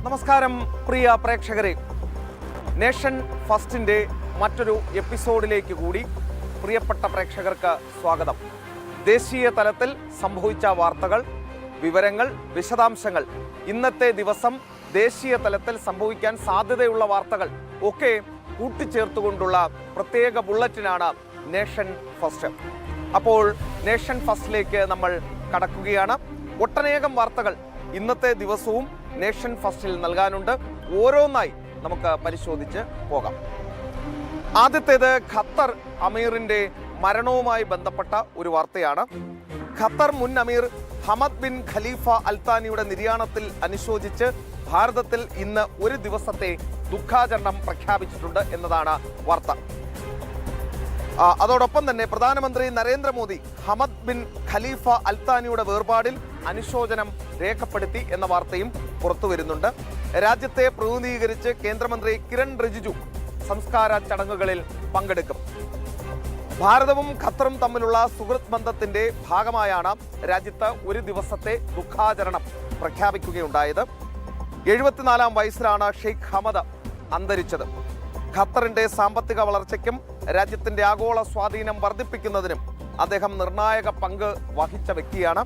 നമസ്കാരം പ്രിയ പ്രേക്ഷകരെ, നേഷൻ ഫസ്റ്റിൻ്റെ മറ്റൊരു എപ്പിസോഡിലേക്ക് കൂടി പ്രിയപ്പെട്ട പ്രേക്ഷകർക്ക് സ്വാഗതം. ദേശീയ തലത്തിൽ സംഭവിച്ച വാർത്തകൾ, വിവരങ്ങൾ, വിശദാംശങ്ങൾ, ഇന്നത്തെ ദിവസം ദേശീയ തലത്തിൽ സംഭവിക്കാൻ സാധ്യതയുള്ള വാർത്തകൾ ഒക്കെ കൂട്ടിച്ചേർത്തുകൊണ്ടുള്ള പ്രത്യേക ബുള്ളറ്റിനാണ് നേഷൻ ഫസ്റ്റ്. അപ്പോൾ നേഷൻ ഫസ്റ്റിലേക്ക് നമ്മൾ കടക്കുകയാണ്. ഒട്ടനേകം വാർത്തകൾ ഇന്നത്തെ ദിവസവും നേഷൻ ഫസ്റ്റിൽ നൽകാനുണ്ട്. ഓരോന്നായി നമുക്ക് പരിശോധിച്ച് പോകാം. ആദ്യത്തേത് ഖത്തർ അമീറിൻ്റെ മരണവുമായി ബന്ധപ്പെട്ട ഒരു വാർത്തയാണ്. ഖത്തർ മുൻ അമീർ ഹമദ് ബിൻ ഖലീഫ അൽത്താനിയുടെ നിര്യാണത്തിൽ അനുശോചിച്ച് ഭാരതത്തിൽ ഇന്ന് ഒരു ദിവസത്തെ ദുഃഖാചരണം പ്രഖ്യാപിച്ചിട്ടുണ്ട് എന്നതാണ് വാർത്ത. അതോടൊപ്പം തന്നെ പ്രധാനമന്ത്രി നരേന്ദ്രമോദി ഹമദ് ബിൻ ഖലീഫ അൽത്താനിയുടെ വേർപാടിൽ അനുശോചനം രേഖപ്പെടുത്തി എന്ന വാർത്തയും പുറത്തു വരുന്നുണ്ട്. രാജ്യത്തെ പ്രതിനിധീകരിച്ച് കേന്ദ്രമന്ത്രി കിരൺ റിജിജു സംസ്കാര ചടങ്ങുകളിൽ പങ്കെടുക്കും. ഭാരതവും ഖത്തറും തമ്മിലുള്ള സുഹൃത്ത് ബന്ധത്തിന്റെ ഭാഗമായാണ് രാജ്യത്ത് ഒരു ദിവസത്തെ ദുഃഖാചരണം പ്രഖ്യാപിക്കുകയുണ്ടായത്. 74 വയസ്സിലാണ് ഷെയ്ഖ് ഹമദ് അന്തരിച്ചത്. ഖത്തറിന്റെ സാമ്പത്തിക വളർച്ചയ്ക്കും രാജ്യത്തിന്റെ ആഗോള സ്വാധീനം വർദ്ധിപ്പിക്കുന്നതിനും അദ്ദേഹം നിർണായക പങ്ക് വഹിച്ച വ്യക്തിയാണ്.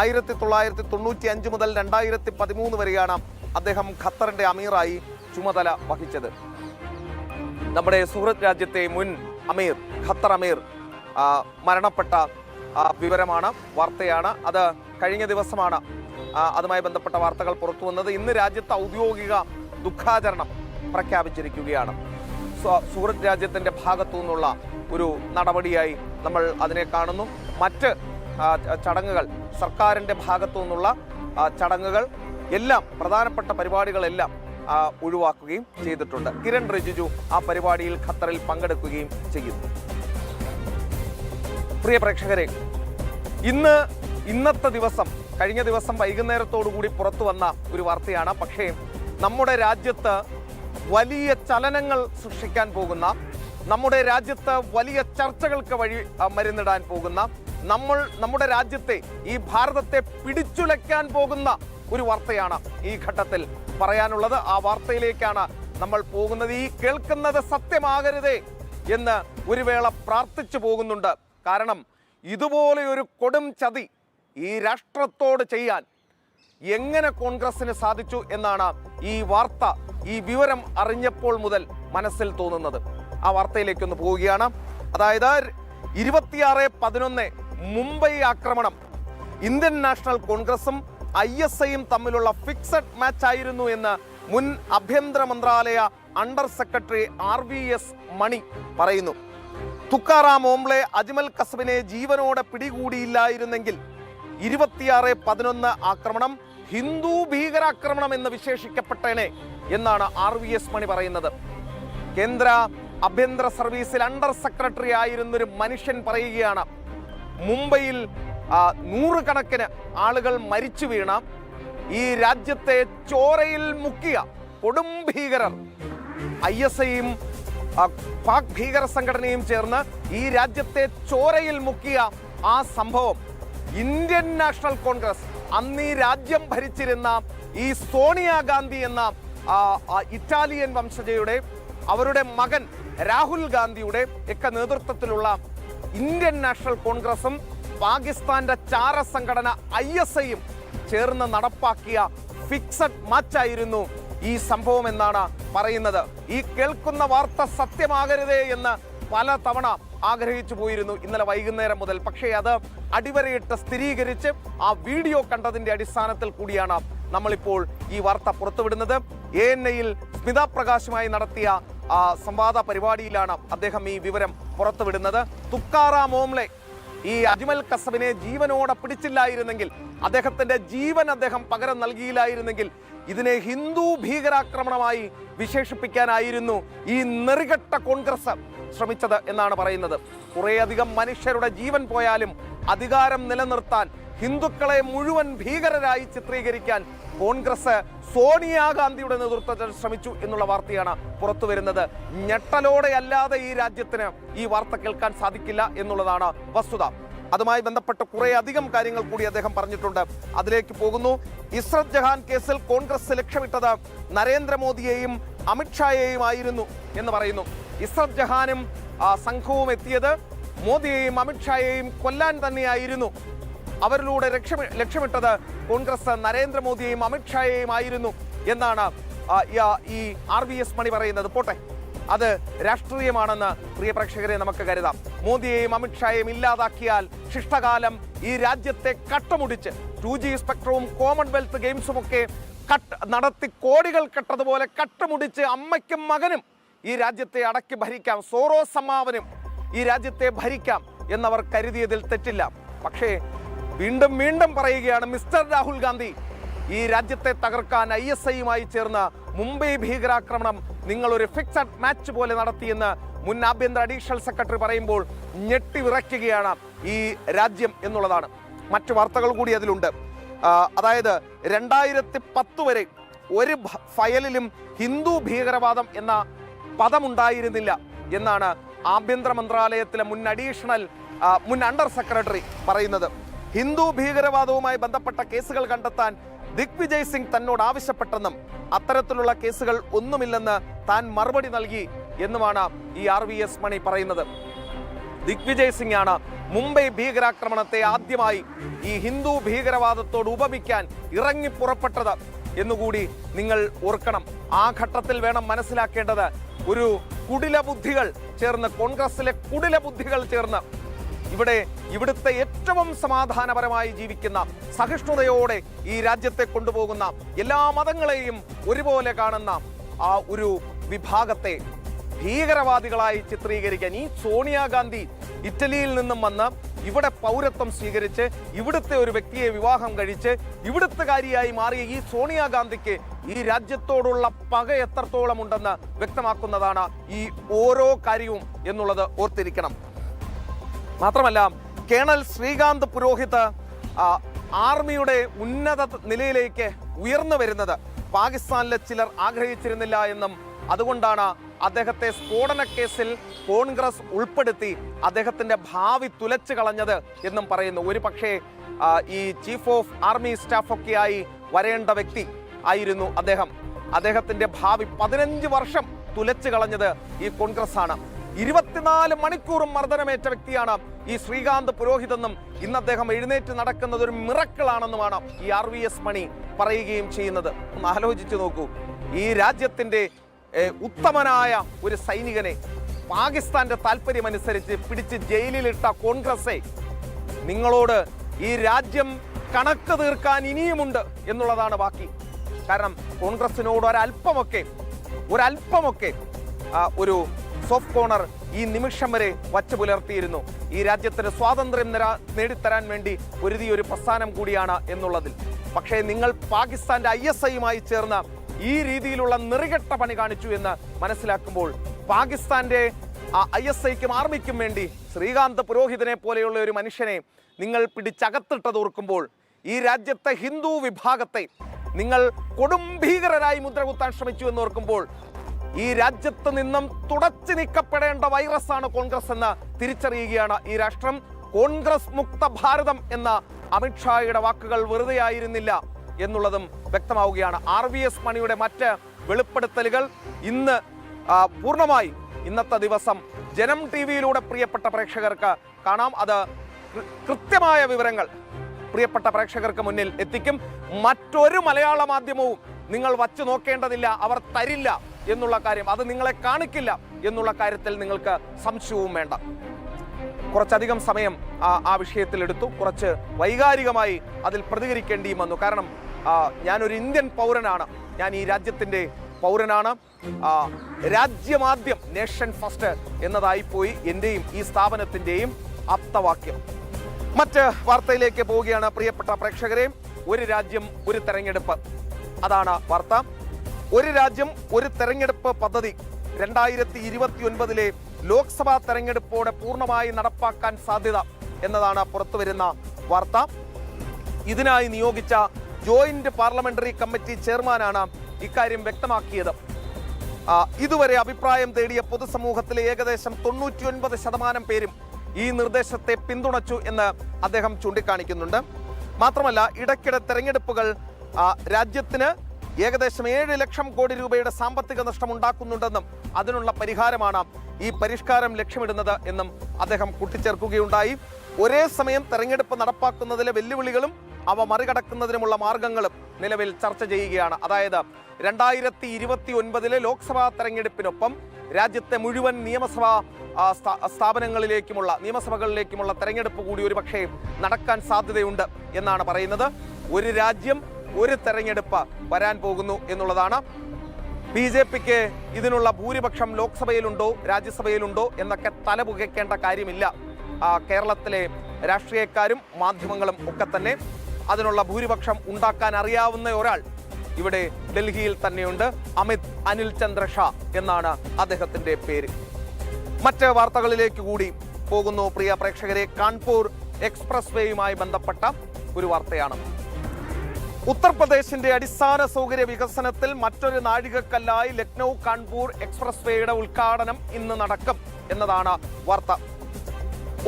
1995 മുതൽ 2013 വരെയാണ് അദ്ദേഹം ഖത്തറിന്റെ അമീറായി ചുമതല വഹിച്ചത്. നമ്മുടെ സുഹൃത്ത് രാജ്യത്തെ മുൻ അമീർ, ഖത്തർ അമീർ മരണപ്പെട്ട വിവരമാണ്, വാർത്തയാണ്. അത് കഴിഞ്ഞ ദിവസമാണ് അതുമായി ബന്ധപ്പെട്ട വാർത്തകൾ പുറത്തു വന്നത്. ഇന്ന് രാജ്യത്ത് ഔദ്യോഗിക ദുഃഖാചരണം പ്രഖ്യാപിച്ചിരിക്കുകയാണ്. സുഹൃത്ത് രാജ്യത്തിൻ്റെ ഭാഗത്തു നിന്നുള്ള ഒരു നടപടിയായി നമ്മൾ അതിനെ കാണുന്നു. മറ്റ് ചടങ്ങുകൾ, സർക്കാരിൻ്റെ ഭാഗത്തു നിന്നുള്ള ചടങ്ങുകൾ എല്ലാം, പ്രധാനപ്പെട്ട പരിപാടികളെല്ലാം ഒഴിവാക്കുകയും ചെയ്തിട്ടുണ്ട്. കിരൺ റിജിജു ആ പരിപാടിയിൽ ഖത്തറിൽ പങ്കെടുക്കുകയും ചെയ്യുന്നു. പ്രിയ പ്രേക്ഷകരെ, ഇന്നത്തെ ദിവസം, കഴിഞ്ഞ ദിവസം വൈകുന്നേരത്തോടുകൂടി പുറത്തു വന്ന ഒരു വാർത്തയാണ്. പക്ഷേ നമ്മുടെ രാജ്യത്ത് വലിയ ചലനങ്ങൾ സൃഷ്ടിക്കാൻ പോകുന്ന, നമ്മുടെ രാജ്യത്ത് വലിയ ചർച്ചകൾക്ക് മരുന്നിടാൻ പോകുന്ന, നമ്മുടെ രാജ്യത്തെ, ഈ ഭാരതത്തെ പിടിച്ചുലയ്ക്കാൻ പോകുന്ന ഒരു വാർത്തയാണ് ഈ ഘട്ടത്തിൽ പറയാനുള്ളത്. ആ വാർത്തയിലേക്കാണ് നമ്മൾ പോകുന്നത്. ഈ കേൾക്കുന്നത് സത്യമാകരുതേ എന്ന് ഒരു വേള പ്രാർത്ഥിച്ചു പോകുന്നുണ്ട്. കാരണം ഇതുപോലെ ഒരു കൊടും ചതി ഈ രാഷ്ട്രത്തോട് ചെയ്യാൻ എങ്ങനെ കോൺഗ്രസിന് സാധിച്ചു എന്നാണ് ഈ വാർത്ത, ഈ വിവരം അറിഞ്ഞപ്പോൾ മുതൽ മനസ്സിൽ തോന്നുന്നത്. ആ വാർത്തയിലേക്കൊന്ന് പോവുകയാണ്. അതായത് 26/11 മുംബൈ ആക്രമണം ഇന്ത്യൻ നാഷണൽ കോൺഗ്രസും ISIയും തമ്മിലുള്ള ഫിക്സഡ് മാച്ച് ആയിരുന്നു എന്ന് മുൻ ആഭ്യന്തര മന്ത്രാലയ അണ്ടർ സെക്രട്ടറി RVS മണി പറയുന്നു. തുക്കാറാം ഓംബ്ലെ അജ്മൽ കസബിനെ ജീവനോടെ പിടികൂടിയില്ലായിരുന്നെങ്കിൽ 26/11 ആക്രമണം ഹിന്ദു ഭീകരാക്രമണം എന്ന് വിശേഷിക്കപ്പെട്ടേനെ എന്നാണ് RVS മണി പറയുന്നത്. കേന്ദ്ര ആഭ്യന്തര സർവീസിൽ അണ്ടർ സെക്രട്ടറി ആയിരുന്നൊരു മനുഷ്യൻ പറയുകയാണ്, മുംബൈയിൽ 100 കണക്കിന് ആളുകൾ മരിച്ചു വീണ, ഈ രാജ്യത്തെ ചോരയിൽ മുക്കിയ കൊടും ഭീകരർ, ISIയും പാക് ഭീകര സംഘടനയും ചേർന്ന് ഈ രാജ്യത്തെ ചോരയിൽ മുക്കിയ ആ സംഭവം ഇന്ത്യൻ നാഷണൽ കോൺഗ്രസ്, അന്ന് ഈ രാജ്യം ഭരിച്ചിരുന്ന ഈ സോണിയാഗാന്ധി എന്ന ഇറ്റാലിയൻ വംശജയുടെ, അവരുടെ മകൻ രാഹുൽ ഗാന്ധിയുടെ ഒക്കെ നേതൃത്വത്തിലുള്ള ഇന്ത്യൻ നാഷണൽ കോൺഗ്രസും പാകിസ്ഥാന്റെ ചാര സംഘടന ISIയും ചേർന്ന് നടപ്പാക്കിയ ഫിക്സഡ് മാച്ചായിരുന്നു ഈ സംഭവം എന്നാണ് പറയുന്നത്. ഈ കേൾക്കുന്ന വാർത്ത സത്യമാകരുതേ എന്ന് പല തവണ ആഗ്രഹിച്ചു പോയിരുന്നു ഇന്നലെ വൈകുന്നേരം മുതൽ. പക്ഷേ അത് അടിവരയിട്ട് സ്ഥിരീകരിച്ച് ആ വീഡിയോ കണ്ടതിൻ്റെ അടിസ്ഥാനത്തിൽ കൂടിയാണ് നമ്മളിപ്പോൾ ഈ വാർത്ത പുറത്തുവിടുന്നത്. ANIയിൽ സ്മിത പ്രകാശുമായി നടത്തിയ സംവാദ പരിപാടിയിലാണ് അദ്ദേഹം ഈ വിവരം പുറത്തുവിടുന്നത്. തുക്കാറാം ഓംബ്ലെ ഈ അജ്മൽ കസബിനെ ജീവനോടെ പിടിച്ചില്ലായിരുന്നെങ്കിൽ, അദ്ദേഹത്തിന്റെ ജീവൻ അദ്ദേഹം പകരം നൽകിയില്ലായിരുന്നെങ്കിൽ ഇതിനെ ഹിന്ദു ഭീകരാക്രമണമായി വിശേഷിപ്പിക്കാനായിരുന്നു ഈ നെറികെട്ട കോൺഗ്രസ് ശ്രമിച്ചത് എന്നാണ് പറയുന്നത്. കുറേയധികം മനുഷ്യരുടെ ജീവൻ പോയാലും അധികാരം നിലനിർത്താൻ, ഹിന്ദുക്കളെ മുഴുവൻ ഭീകരരായി ചിത്രീകരിക്കാൻ കോൺഗ്രസ് സോണിയാഗാന്ധിയുടെ നേതൃത്വത്തിൽ ശ്രമിച്ചു എന്നുള്ള വാർത്തയാണ് പുറത്തു വരുന്നത്. ഞെട്ടലോടെ അല്ലാതെ ഈ രാജ്യത്തിന് ഈ വാർത്ത കേൾക്കാൻ സാധിക്കില്ല എന്നുള്ളതാണ് വസ്തുത. അതുമായി ബന്ധപ്പെട്ട് കുറേ അധികം കാര്യങ്ങൾ കൂടി അദ്ദേഹം പറഞ്ഞിട്ടുണ്ട്. അതിലേക്ക് പോകുന്നു. ഇസ്രത് ജഹാൻ കേസിൽ കോൺഗ്രസ് ലക്ഷ്യമിട്ടത് നരേന്ദ്രമോദിയെയും അമിത്ഷായെയും ആയിരുന്നു എന്ന് പറയുന്നു. ഇസ്രത് ജഹാനും സംഘവും എത്തിയത് മോദിയെയും അമിത്ഷായെയും കൊല്ലാൻ തന്നെയായിരുന്നു. അവരിലൂടെ ലക്ഷ്യമിട്ടത് കോൺഗ്രസ് നരേന്ദ്രമോദിയെയും അമിത്ഷായെയും ആയിരുന്നു എന്നാണ് ഈ RVS മണി പറയുന്നത്. പോട്ടെ, അത് രാഷ്ട്രീയമാണെന്ന് പ്രിയ പ്രേക്ഷകരെ നമുക്ക് കരുതാം. മോദിയെയും അമിത്ഷായെയും ഇല്ലാതാക്കിയാൽ ശിഷ്ടകാലം ഈ രാജ്യത്തെ കട്ടമുടിച്ച് 2G സ്പെക്ട്രവും കോമൺവെൽത്ത് ഗെയിംസും ഒക്കെ നടത്തി കോടികൾ കെട്ടതുപോലെ കട്ടമുടിച്ച് അമ്മയ്ക്കും മകനും ഈ രാജ്യത്തെ അടക്കി ഭരിക്കാം, സോറോസ് അമ്മാവനും ഈ രാജ്യത്തെ ഭരിക്കാം എന്നവർ കരുതിയതിൽ തെറ്റില്ല. പക്ഷേ വീണ്ടും വീണ്ടും പറയുകയാണ്, മിസ്റ്റർ രാഹുൽ ഗാന്ധി, ഈ രാജ്യത്തെ തകർക്കാൻ ISIയുമായി ചേർന്ന് മുംബൈ ഭീകരാക്രമണം നിങ്ങളൊരു ഫിക്സഡ് മാച്ച് പോലെ നടത്തിയെന്ന് മുൻ ആഭ്യന്തര അഡീഷണൽ സെക്രട്ടറി പറയുമ്പോൾ ഞെട്ടിവിറയ്ക്കുകയാണ് ഈ രാജ്യം എന്നുള്ളതാണ്. മറ്റു വാർത്തകൾ കൂടി അതിലുണ്ട്. അതായത് 2010 വരെ ഒരു ഫയലിലും ഹിന്ദു ഭീകരവാദം എന്ന പദമുണ്ടായിരുന്നില്ല എന്നാണ് ആഭ്യന്തര മന്ത്രാലയത്തിലെ മുൻ അണ്ടർ സെക്രട്ടറി പറയുന്നത്. ഹിന്ദു ഭീകരവാദവുമായി ബന്ധപ്പെട്ട കേസുകൾ കണ്ടെത്താൻ ദിഗ്വിജയ് സിംഗ് തന്നോട് ആവശ്യപ്പെട്ടെന്നും അത്തരത്തിലുള്ള കേസുകൾ ഒന്നുമില്ലെന്ന് താൻ മറുപടി നൽകി എന്നുമാണ് ഈ RVS മണി പറയുന്നത്. ദിഗ്വിജയ് സിംഗ് ആണ് മുംബൈ ഭീകരാക്രമണത്തെ ആദ്യമായി ഈ ഹിന്ദു ഭീകരവാദത്തോട് ഉപമിക്കാൻ ഇറങ്ങി പുറപ്പെട്ടത് എന്നുകൂടി നിങ്ങൾ ഓർക്കണം. ആ ഘട്ടത്തിൽ വേണം മനസ്സിലാക്കേണ്ടത്, ഒരു കുടില ബുദ്ധികൾ ചേർന്ന്, കോൺഗ്രസിലെ കുടില ബുദ്ധികൾ ചേർന്ന് ഇവിടുത്തെ ഏറ്റവും സമാധാനപരമായി ജീവിക്കുന്ന, സഹിഷ്ണുതയോടെ ഈ രാജ്യത്തെ കൊണ്ടുപോകുന്ന, എല്ലാ മതങ്ങളെയും ഒരുപോലെ കാണുന്ന ആ ഒരു വിഭാഗത്തെ ഭീകരവാദികളായി ചിത്രീകരിക്കാൻ ഈ സോണിയാഗാന്ധി ഇറ്റലിയിൽ നിന്നും വന്ന് ഇവിടെ പൗരത്വം സ്വീകരിച്ച് ഇവിടുത്തെ ഒരു വ്യക്തിയെ വിവാഹം കഴിച്ച് ഇവിടുത്തുകാരിയായി മാറിയ ഈ സോണിയാഗാന്ധിക്ക് ഈ രാജ്യത്തോടുള്ള പക എത്രത്തോളം ഉണ്ടെന്ന് വ്യക്തമാക്കുന്നതാണ് ഈ ഓരോ കാര്യവും എന്നുള്ളത് ഓർത്തിരിക്കണം. മാത്രമല്ല, കേണൽ ശ്രീകാന്ത് പുരോഹിത് ആർമിയുടെ ഉന്നത നിലയിലേക്ക് ഉയർന്നു വരുന്നത് പാകിസ്ഥാനിലെ ചിലർ ആഗ്രഹിച്ചിരുന്നില്ല എന്നും അതുകൊണ്ടാണ് അദ്ദേഹത്തെ സ്ഫോടന കേസിൽ കോൺഗ്രസ് ഉൾപ്പെടുത്തി അദ്ദേഹത്തിന്റെ ഭാവി തുലച്ചു കളഞ്ഞത് എന്നും പറയുന്നു. ഒരു പക്ഷേ ഈ ചീഫ് ഓഫ് ആർമി സ്റ്റാഫൊക്കെയായി വരേണ്ട വ്യക്തി ആയിരുന്നു അദ്ദേഹത്തിന്റെ ഭാവി 15 വർഷം തുലച്ചു കളഞ്ഞത് ഈ കോൺഗ്രസ് ആണ്. 24 മണിക്കൂറും മർദ്ദനമേറ്റ വ്യക്തിയാണ് ഈ ശ്രീകാന്ത് പുരോഹിതെന്നും ഇന്ന് അദ്ദേഹം എഴുന്നേറ്റ് നടക്കുന്നത് ഒരു മിറക്കിളാണെന്നുമാണ് ഈ RVS മണി പറയുകയും ചെയ്യുന്നത്. ഒന്ന് ആലോചിച്ചു നോക്കൂ, ഈ രാജ്യത്തിന്റെ ഉത്തമനായ ഒരു സൈനികനെ പാകിസ്ഥാന്റെ താല്പര്യമനുസരിച്ച് പിടിച്ച് ജയിലിലിട്ട കോൺഗ്രസെ നിങ്ങളോട് ഈ രാജ്യം കണക്ക് തീർക്കാൻ ഇനിയുമുണ്ട് എന്നുള്ളതാണ് ബാക്കി. കാരണം കോൺഗ്രസിനോട് ഒരല്പമൊക്കെ ഒരു സോഫ്റ്റ് കോർണർ ഈ നിമിഷം വരെ വച്ചു പുലർത്തിയിരുന്നു. ഈ രാജ്യത്തിന് സ്വാതന്ത്ര്യം നേടിത്തരാൻ വേണ്ടി ഒരു പ്രസ്ഥാനം കൂടിയാണ് എന്നുള്ളതിൽ. പക്ഷേ നിങ്ങൾ പാകിസ്ഥാന്റെ ISIയുമായി ചേർന്ന് ഈ രീതിയിലുള്ള നെറികെട്ട പണി കാണിച്ചു എന്ന് മനസ്സിലാക്കുമ്പോൾ പാകിസ്ഥാന്റെ ISIക്കും ആർമിക്കും വേണ്ടി ശ്രീകാന്ത് പുരോഹിതനെ പോലെയുള്ള ഒരു മനുഷ്യനെ നിങ്ങൾ പിടിച്ചകത്തിട്ടത് ഓർക്കുമ്പോൾ, ഈ രാജ്യത്തെ ഹിന്ദു വിഭാഗത്തെ നിങ്ങൾ കൊടും ഭീകരരായി മുദ്രകുത്താൻ ശ്രമിച്ചു എന്ന് ഓർക്കുമ്പോൾ, ഈ രാജ്യത്ത് നിന്നും തുടച്ചു നീക്കപ്പെടേണ്ട വൈറസാണ് കോൺഗ്രസ് എന്ന് തിരിച്ചറിയുകയാണ് ഈ രാഷ്ട്രം. കോൺഗ്രസ് മുക്ത ഭാരതം എന്ന അമിത്ഷായുടെ വാക്കുകൾ വെറുതെ ആയിരുന്നില്ല എന്നുള്ളതും വ്യക്തമാവുകയാണ്. RVS മണിയുടെ മറ്റ് വെളിപ്പെടുത്തലുകൾ ഇന്ന് പൂർണ്ണമായി ഇന്നത്തെ ദിവസം ജനം TVയിലൂടെ പ്രിയപ്പെട്ട പ്രേക്ഷകർക്ക് കാണാം. അത് കൃത്യമായ വിവരങ്ങൾ പ്രിയപ്പെട്ട പ്രേക്ഷകർക്ക് മുന്നിൽ എത്തിക്കും. മറ്റൊരു മലയാള മാധ്യമവും നിങ്ങൾ വച്ചു നോക്കേണ്ടതില്ല, അവർ തരില്ല എന്നുള്ള കാര്യം, അത് നിങ്ങളെ കാണിക്കില്ല എന്നുള്ള കാര്യത്തിൽ നിങ്ങൾക്ക് സംശയവും വേണ്ട. കുറച്ചധികം സമയം ആ വിഷയത്തിൽ എടുത്തു, കുറച്ച് വൈകാരികമായി അതിൽ പ്രതികരിക്കേണ്ടിയും വന്നു. കാരണം ഞാനൊരു ഇന്ത്യൻ പൗരനാണ്, ഞാൻ ഈ രാജ്യത്തിൻ്റെ പൗരനാണ്. രാജ്യമാദ്യം, നേഷൻ ഫസ്റ്റ് എന്നതായിപ്പോയി എൻ്റെയും ഈ സ്ഥാപനത്തിൻ്റെയും ആപ്തവാക്യം. മറ്റ് വാർത്തയിലേക്ക് പോവുകയാണ് പ്രിയപ്പെട്ട പ്രേക്ഷകരെ. ഒരു രാജ്യം ഒരു തെരഞ്ഞെടുപ്പ്, അതാണ് വാർത്ത. ഒരു രാജ്യം ഒരു തെരഞ്ഞെടുപ്പ് പദ്ധതി 2029 ലോക്സഭാ തെരഞ്ഞെടുപ്പോടെ പൂർണ്ണമായി നടപ്പാക്കാൻ സാധ്യത എന്നതാണ് പുറത്തുവരുന്ന വാർത്ത. ഇതിനായി നിയോഗിച്ച ജോയിന്റ് പാർലമെന്ററി കമ്മിറ്റി ചെയർമാനാണ് ഇക്കാര്യം വ്യക്തമാക്കിയത്. ഇതുവരെ അഭിപ്രായം തേടിയ പൊതുസമൂഹത്തിലെ ഏകദേശം 99% പേരും ഈ നിർദ്ദേശത്തെ പിന്തുണച്ചു എന്ന് അദ്ദേഹം ചൂണ്ടിക്കാണിക്കുന്നുണ്ട്. മാത്രമല്ല, ഇടയ്ക്കിടെ തെരഞ്ഞെടുപ്പുകൾ രാജ്യത്തിന് ഏകദേശം 7 ലക്ഷം കോടി രൂപയുടെ സാമ്പത്തിക നഷ്ടം ഉണ്ടാക്കുന്നുണ്ടെന്നും അതിനുള്ള പരിഹാരമാണ് ഈ പരിഷ്കാരം ലക്ഷ്യമിടുന്നത് എന്നും അദ്ദേഹം കൂട്ടിച്ചേർക്കുകയുണ്ടായി. ഒരേ സമയം തെരഞ്ഞെടുപ്പ് നടപ്പാക്കുന്നതിലെ വെല്ലുവിളികളും അവ മറികടക്കുന്നതിനുമുള്ള മാർഗങ്ങളും നിലവിൽ ചർച്ച ചെയ്യുകയാണ്. അതായത് 2029 ലോക്സഭാ തെരഞ്ഞെടുപ്പിനൊപ്പം രാജ്യത്തെ മുഴുവൻ നിയമസഭാ നിയമസഭകളിലേക്കുമുള്ള തെരഞ്ഞെടുപ്പ് കൂടി ഒരുപക്ഷെ നടക്കാൻ സാധ്യതയുണ്ട് എന്നാണ് പറയുന്നത്. ഒരു രാജ്യം ഒരു തെരഞ്ഞെടുപ്പ് വരാൻ പോകുന്നു എന്നുള്ളതാണ്. BJPക്ക് ഇതിനുള്ള ഭൂരിപക്ഷം ലോക്സഭയിലുണ്ടോ രാജ്യസഭയിലുണ്ടോ എന്നൊക്കെ തലപുകയ്ക്കേണ്ട കാര്യമില്ല. കേരളത്തിലെ രാഷ്ട്രീയക്കാരും മാധ്യമങ്ങളും ഒക്കെ തന്നെ അതിനുള്ള ഭൂരിപക്ഷം ഉണ്ടാക്കാൻ അറിയാവുന്ന ഒരാൾ ഇവിടെ ഡൽഹിയിൽ തന്നെയുണ്ട്. അനിൽ ചന്ദ്ര ഷാ എന്നാണ് അദ്ദേഹത്തിന്റെ പേര്. മറ്റ് വാർത്തകളിലേക്ക് കൂടി പോകുന്നു പ്രിയ പ്രേക്ഷകരെ. കാൺപൂർ എക്സ്പ്രസ് വേയുമായി ബന്ധപ്പെട്ട ഒരു വാർത്തയാണ്. ഉത്തർപ്രദേശിന്റെ അടിസ്ഥാന സൗകര്യ വികസനത്തിൽ മറ്റൊരു നാഴികക്കല്ലായി ലക്നൗ കാൺപൂർ എക്സ്പ്രസ് വേയുടെ ഉദ്ഘാടനം ഇന്ന് നടക്കും എന്നതാണ് വാർത്ത.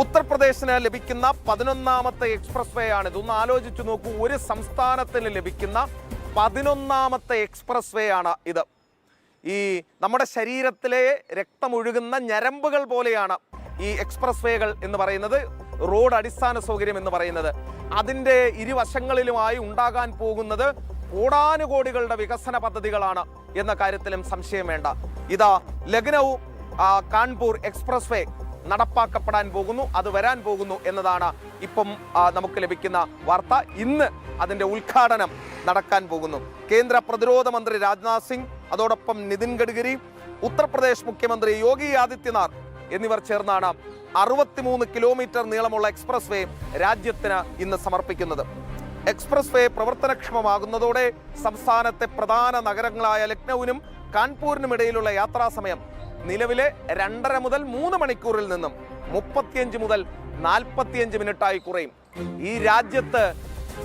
ഉത്തർപ്രദേശിന് ലഭിക്കുന്ന 11ാമത്തെ എക്സ്പ്രസ് വേ ആണ്. ഇതൊന്ന് ആലോചിച്ചു നോക്കൂ. ഒരു സംസ്ഥാനത്തിന് ലഭിക്കുന്ന 11ാമത്തെ എക്സ്പ്രസ് വേ ആണ് ഇത്. ഈ നമ്മുടെ ശരീരത്തിലെ രക്തമൊഴുകുന്ന ഞരമ്പുകൾ പോലെയാണ് ഈ എക്സ്പ്രസ് വേകൾ എന്ന് പറയുന്നത്, റോഡ് അടിസ്ഥാന സൗകര്യം എന്ന് പറയുന്നത്. അതിൻ്റെ ഇരുവശങ്ങളിലുമായി ഉണ്ടാകാൻ പോകുന്നത് കോടാനുകോടികളുടെ വികസന പദ്ധതികളാണ് എന്ന കാര്യത്തിലും സംശയം വേണ്ട. ഇതാ ലക്നൗ കാൺപൂർ എക്സ്പ്രസ് വേ നടപ്പാക്കപ്പെടാൻ പോകുന്നു, അത് വരാൻ പോകുന്നു എന്നതാണ് ഇപ്പം നമുക്ക് ലഭിക്കുന്ന വാർത്ത. ഇന്ന് അതിൻ്റെ ഉദ്ഘാടനം നടക്കാൻ പോകുന്നു. കേന്ദ്ര പ്രതിരോധ മന്ത്രി രാജ്നാഥ് സിംഗ്, അതോടൊപ്പം നിതിൻ ഗഡ്കരി, ഉത്തർപ്രദേശ് മുഖ്യമന്ത്രി യോഗി ആദിത്യനാഥ് എന്നിവർ ചേർന്നാണ് 63 കിലോമീറ്റർ നീളമുള്ള എക്സ്പ്രസ് വേ രാജ്യത്തിന് ഇന്ന് സമർപ്പിക്കുന്നത്. എക്സ്പ്രസ് വേ പ്രവർത്തനക്ഷമമാകുന്നതോടെ സംസ്ഥാനത്തെ പ്രധാന നഗരങ്ങളായ ലക്നൌവിനും കാൺപൂരിനുമിടയിലുള്ള യാത്രാസമയം നിലവിലെ 2.5 മുതൽ 3 മണിക്കൂറിൽ നിന്നും 35 മുതൽ 45 മിനിറ്റായി കുറയും. ഈ രാജ്യത്ത്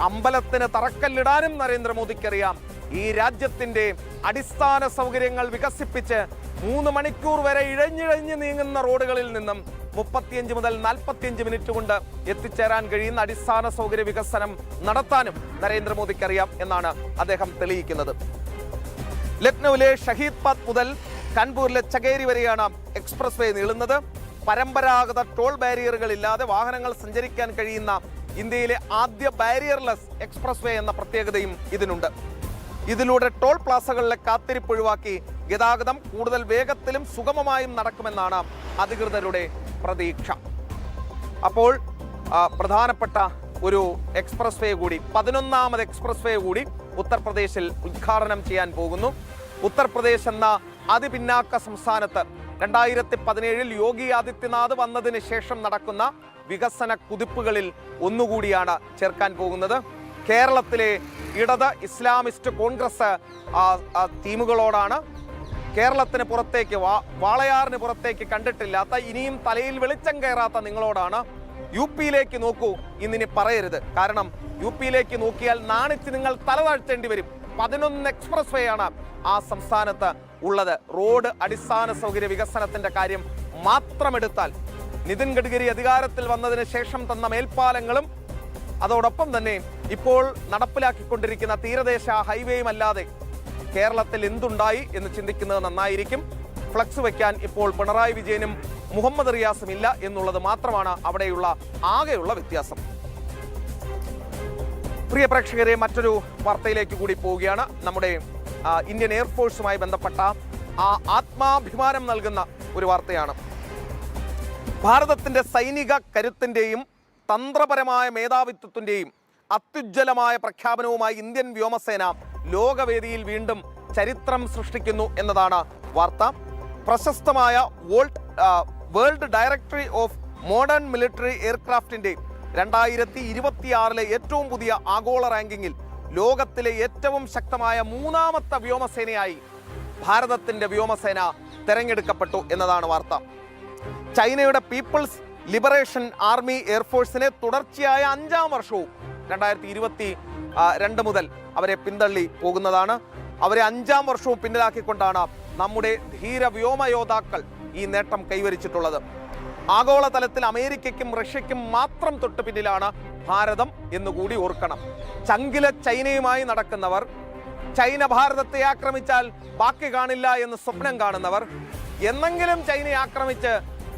അമ്പലത്തിന് തറക്കല്ലിടാനും നരേന്ദ്രമോദിക്കറിയാം. ഈ രാജ്യത്തിന്റെ അടിസ്ഥാന സൗകര്യങ്ങൾ വികസിപ്പിച്ച് 3 മണിക്കൂർ വരെ ഇഴഞ്ഞിഴഞ്ഞ് നീങ്ങുന്ന റോഡുകളിൽ നിന്നും 35 മുതൽ 45 മിനിറ്റ് കൊണ്ട് എത്തിച്ചേരാൻ കഴിയുന്ന അടിസ്ഥാന സൗകര്യ വികസനം നടത്താനും നരേന്ദ്രമോദിക്കറിയാം എന്നാണ് അദ്ദേഹം തെളിയിക്കുന്നത്. ലക്നൌവിലെ ഷഹീദ് പാത്ത് മുതൽ കാൺപൂരിലെ ചകേരി വരെയാണ് എക്സ്പ്രസ് വേ നീളുന്നത്. പരമ്പരാഗത ടോൾ ബാരിയറുകൾ ഇല്ലാതെ വാഹനങ്ങൾ സഞ്ചരിക്കാൻ കഴിയുന്ന ഇന്ത്യയിലെ ആദ്യ ബാരിയർലെസ് എക്സ്പ്രസ് വേ എന്ന പ്രത്യേകതയും ഇതിനുണ്ട്. ഇതിലൂടെ ടോൾ പ്ലാസകളിലെ കാത്തിരിപ്പ് ഒഴിവാക്കി ഗതാഗതം കൂടുതൽ വേഗത്തിലും സുഗമമായും നടക്കുമെന്നാണ് അധികൃതരുടെ പ്രതീക്ഷ. അപ്പോൾ പ്രധാനപ്പെട്ട ഒരു എക്സ്പ്രസ് വേ കൂടി, 11ാമത് എക്സ്പ്രസ് വേ കൂടി ഉത്തർപ്രദേശിൽ ഉദ്ഘാടനം ചെയ്യാൻ പോകുന്നു. ഉത്തർപ്രദേശ് എന്ന അതിപിന്നാക്ക സംസ്ഥാനത്ത് 2017 യോഗി ആദിത്യനാഥ് വന്നതിന് ശേഷം നടക്കുന്ന വികസന കുതിപ്പുകളിൽ ഒന്നുകൂടിയാണ് ചേർക്കാൻ പോകുന്നത്. കേരളത്തിലെ ഇടത് ഇസ്ലാമിസ്റ്റ് കോൺഗ്രസ് ടീമുകളോടാണ്, കേരളത്തിന് പുറത്തേക്ക് വാളയാറിന് പുറത്തേക്ക് കണ്ടിട്ടില്ലാത്ത, ഇനിയും തലയിൽ വെളിച്ചം കയറാത്ത നിങ്ങളോടാണ് UP-യിലേക്ക് നോക്കൂ ഇന്നിനി പറയരുത്. കാരണം UP-യിലേക്ക് നോക്കിയാൽ നാണിച്ച് നിങ്ങൾ തല താഴ്ത്തേണ്ടി വരും. 11 എക്സ്പ്രസ് വേ ആണ് ആ സംസ്ഥാനത്ത് ഉള്ളത്. റോഡ് അടിസ്ഥാന സൗകര്യ വികസനത്തിന്റെ കാര്യം മാത്രമെടുത്താൽ നിതിൻ ഗഡ്കരി അധികാരത്തിൽ വന്നതിന് ശേഷം തന്ന മേൽപ്പാലങ്ങളും അതോടൊപ്പം തന്നെ ഇപ്പോൾ നടപ്പിലാക്കിക്കൊണ്ടിരിക്കുന്ന തീരദേശ ഹൈവേയും അല്ലാതെ കേരളത്തിൽ എന്തുണ്ടായി എന്ന് ചിന്തിക്കുന്നത് നന്നായിരിക്കും. ഫ്ലക്സ് വയ്ക്കാൻ ഇപ്പോൾ പിണറായി വിജയനും മുഹമ്മദ് റിയാസും ഇല്ല എന്നുള്ളത് മാത്രമാണ് അവിടെയുള്ള ആകെയുള്ള വ്യത്യാസം. പ്രിയ പ്രേക്ഷകരെ, മറ്റൊരു വാർത്തയിലേക്ക് കൂടി പോവുകയാണ്. നമ്മുടെ ഇന്ത്യൻ എയർഫോഴ്സുമായി ബന്ധപ്പെട്ട ആത്മാഭിമാനം നൽകുന്ന ഒരു വാർത്തയാണ്. ഭാരതത്തിന്റെ സൈനിക കരുത്തിന്റെയും തന്ത്രപരമായ മേധാവിത്വത്തിന്റെയും അത്യുജ്വലമായ പ്രഖ്യാപനവുമായി ഇന്ത്യൻ വ്യോമസേന ലോകവേദിയിൽ വീണ്ടും ചരിത്രം സൃഷ്ടിക്കുന്നു എന്നതാണ് വാർത്ത. പ്രശസ്തമായ world directory of modern military എയർക്രാഫ്റ്റിന്റെ 2026 ഏറ്റവും പുതിയ ആഗോള റാങ്കിങ്ങിൽ ലോകത്തിലെ ഏറ്റവും ശക്തമായ 3ാമത്തെ വ്യോമസേനയായി ഭാരതത്തിന്റെ വ്യോമസേന തെരഞ്ഞെടുക്കപ്പെട്ടു എന്നതാണ് വാർത്ത. ചൈനയുടെ പീപ്പിൾസ് ലിബറേഷൻ ആർമി എയർഫോഴ്സിനെ തുടർച്ചയായ 5ാം വർഷവും 2022 മുതൽ അവരെ പിന്തള്ളി പോകുന്നതാണ്. അവരെ 5ാം വർഷവും പിന്നിലാക്കിക്കൊണ്ടാണ് നമ്മുടെ ധീര വ്യോമയോദ്ധാക്കൾ ഈ നേട്ടം കൈവരിച്ചിട്ടുള്ളത്. ആഗോളതലത്തിൽ അമേരിക്കയ്ക്കും റഷ്യയ്ക്കും മാത്രം തൊട്ടു പിന്നിലാണ് ഭാരതം എന്നുകൂടി ഓർക്കണം. ചങ്കില ചൈനയുമായി നടക്കുന്നവർ, ചൈന ഭാരതത്തെ ആക്രമിച്ചാൽ ബാക്കി കാണില്ല എന്ന് സ്വപ്നം കാണുന്നവർ, എന്നെങ്കിലും ചൈനയെ ആക്രമിച്ച്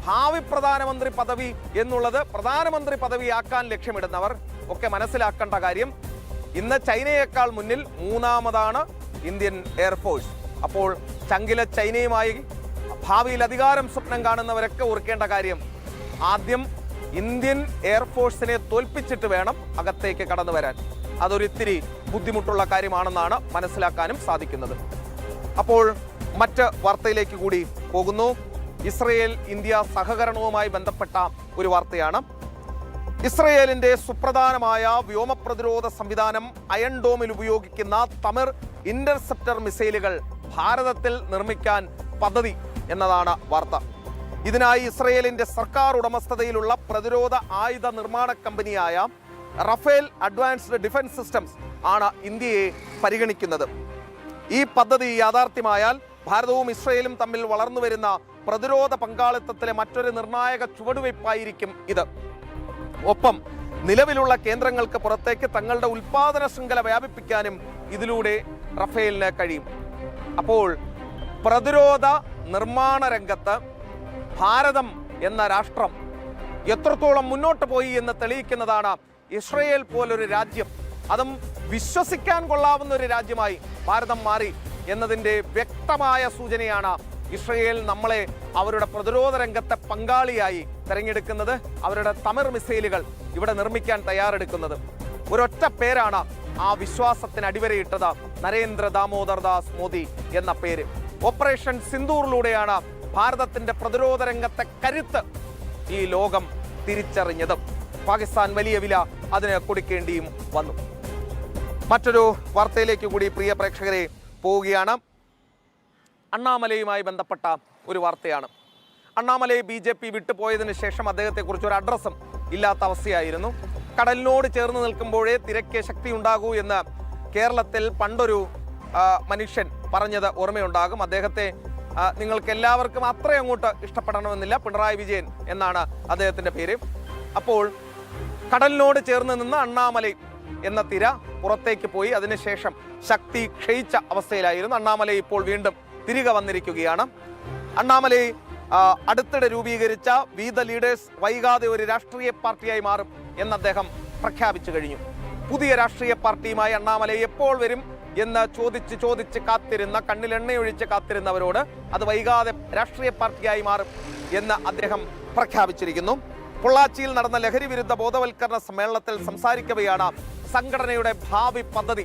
ഭാവി പ്രധാനമന്ത്രി പദവി എന്നുള്ളത് പ്രധാനമന്ത്രി പദവിയാക്കാൻ ലക്ഷ്യമിടുന്നവർ ഒക്കെ മനസ്സിലാക്കേണ്ട കാര്യം, ഇന്ന് ചൈനയേക്കാൾ മുന്നിൽ മൂന്നാമതാണ് ഇന്ത്യൻ എയർഫോഴ്സ്. അപ്പോൾ ചങ്കില ചൈനയുമായി ഭാവിയിൽ അധികാരം സ്വപ്നം കാണുന്നവരൊക്കെ ഓർക്കേണ്ട കാര്യം, ആദ്യം ഇന്ത്യൻ എയർഫോഴ്സിനെ തോൽപ്പിച്ചിട്ട് വേണം അകത്തേക്ക് കടന്നു വരാൻ. അതൊരിത്തിരി ബുദ്ധിമുട്ടുള്ള കാര്യമാണെന്നാണ് മനസ്സിലാക്കാനും സാധിക്കുന്നത്. അപ്പോൾ മറ്റ് വാർത്തയിലേക്ക് കൂടി പോകുന്നു. ഇസ്രയേൽ ഇന്ത്യ സഹകരണവുമായി ബന്ധപ്പെട്ട ഒരു വാർത്തയാണ്. ഇസ്രയേലിന്റെ സുപ്രധാനമായ വ്യോമ പ്രതിരോധ സംവിധാനം അയൺ ഡോമിൽ ഉപയോഗിക്കുന്ന തമിർ ഇന്റർസെപ്റ്റർ മിസൈലുകൾ ഭാരതത്തിൽ നിർമ്മിക്കാൻ പദ്ധതി എന്നതാണ് വാർത്ത. ഇതിനായി ഇസ്രയേലിന്റെ സർക്കാർ ഉടമസ്ഥതയിലുള്ള പ്രതിരോധ ആയുധ നിർമ്മാണ കമ്പനിയായ റഫേൽ അഡ്വാൻസ്ഡ് ഡിഫൻസ് സിസ്റ്റംസ് ആണ് ഇന്ത്യയെ പരിഗണിക്കുന്നത്. ഈ പദ്ധതി യാഥാർത്ഥ്യമായാൽ ഭാരതവും ഇസ്രയേലും തമ്മിൽ വളർന്നു വരുന്ന പ്രതിരോധ പങ്കാളിത്തത്തിലെ മറ്റൊരു നിർണായക ചുവടുവയ്പായിരിക്കും ഇത്. ഒപ്പം നിലവിലുള്ള കേന്ദ്രങ്ങൾക്ക് പുറത്തേക്ക് തങ്ങളുടെ ഉൽപാദന ശൃംഖല വ്യാപിപ്പിക്കാനും ഇതിലൂടെ റഫേലിന് കഴിയും. അപ്പോൾ പ്രതിരോധ നിർമ്മാണ രംഗത്ത് ഭാരതം എന്ന രാഷ്ട്രം എത്രത്തോളം മുന്നോട്ട് പോയി എന്ന് തെളിയിക്കുന്നതാണ് ഇസ്രയേൽ പോലൊരു രാജ്യം, അതും വിശ്വസിക്കാൻ കൊള്ളാവുന്ന ഒരു രാജ്യമായി ഭാരതം മാറി എന്നതിൻ്റെ വ്യക്തമായ സൂചനയാണ് ഇസ്രയേൽ നമ്മളെ അവരുടെ പ്രതിരോധ രംഗത്തെ പങ്കാളിയായി തിരഞ്ഞെടുക്കുന്നത്, അവരുടെ തമിർ മിസൈലുകൾ ഇവിടെ നിർമ്മിക്കാൻ തയ്യാറെടുക്കുന്നത്. ഒരൊറ്റ പേരാണ് ആ വിശ്വാസത്തിന് അടിവരയിട്ടത്, നരേന്ദ്ര ദാമോദർ ദാസ് മോദി എന്ന പേര്. ഓപ്പറേഷൻ സിന്ദൂറിലൂടെയാണ് ഭാരതത്തിന്റെ പ്രതിരോധ രംഗത്തെ കരുത്ത് ഈ ലോകം തിരിച്ചറിഞ്ഞത്. പാകിസ്ഥാൻ വലിയ വില അതിന് കൊടുക്കേണ്ടിയും വന്നു. മറ്റൊരു വാർത്തയിലേക്ക് കൂടി പ്രിയ പ്രേക്ഷകരെ പോവുകയാണ്. അണ്ണാമലയുമായി ബന്ധപ്പെട്ട ഒരു വാർത്തയാണ്. അണ്ണാമലൈ BJP വിട്ടുപോയതിനു ശേഷം അദ്ദേഹത്തെക്കുറിച്ച് ഒരു അഡ്രസ്സും ഇല്ലാത്ത അവസ്ഥയായിരുന്നു. കടലിനോട് ചേർന്ന് നിൽക്കുമ്പോഴേ തിരക്ക് ശക്തി ഉണ്ടാകൂ എന്ന് കേരളത്തിൽ പണ്ടൊരു മനുഷ്യൻ പറഞ്ഞത് ഓർമ്മയുണ്ടാകും. അദ്ദേഹത്തെ നിങ്ങൾക്ക് എല്ലാവർക്കും അത്രയും അങ്ങോട്ട് ഇഷ്ടപ്പെടണമെന്നില്ല, പിണറായി വിജയൻ എന്നാണ് അദ്ദേഹത്തിൻ്റെ പേര്. അപ്പോൾ കടലിനോട് ചേർന്ന് നിന്ന് അണ്ണാമലൈ എന്ന തിര പുറത്തേക്ക് പോയി. അതിനുശേഷം ശക്തി ക്ഷയിച്ച അവസ്ഥയിലായിരുന്നു. അണ്ണാമലൈ ഇപ്പോൾ വീണ്ടും തിരികെ വന്നിരിക്കുകയാണ്. അണ്ണാമലൈ അടുത്തിടെ രൂപീകരിച്ച വി ദ ലീഡേഴ്സ് വൈകാതെ ഒരു രാഷ്ട്രീയ പാർട്ടിയായി മാറും എന്ന് അദ്ദേഹം പ്രഖ്യാപിച്ചു കഴിഞ്ഞു. പുതിയ രാഷ്ട്രീയ പാർട്ടിയുമായി അണ്ണാമലൈ എപ്പോൾ വരും എന്ന് ചോദിച്ച് കാത്തിരുന്ന, കണ്ണിലെണ്ണയൊഴിച്ച് കാത്തിരുന്നവരോട് അത് വൈകാതെ രാഷ്ട്രീയ പാർട്ടിയായി മാറും എന്ന് അദ്ദേഹം പ്രഖ്യാപിച്ചിരിക്കുന്നു. പൊള്ളാച്ചിയിൽ നടന്ന ലഹരി വിരുദ്ധ ബോധവൽക്കരണ സമ്മേളനത്തിൽ സംസാരിക്കവെയാണ് സംഘടനയുടെ ഭാവി പദ്ധതി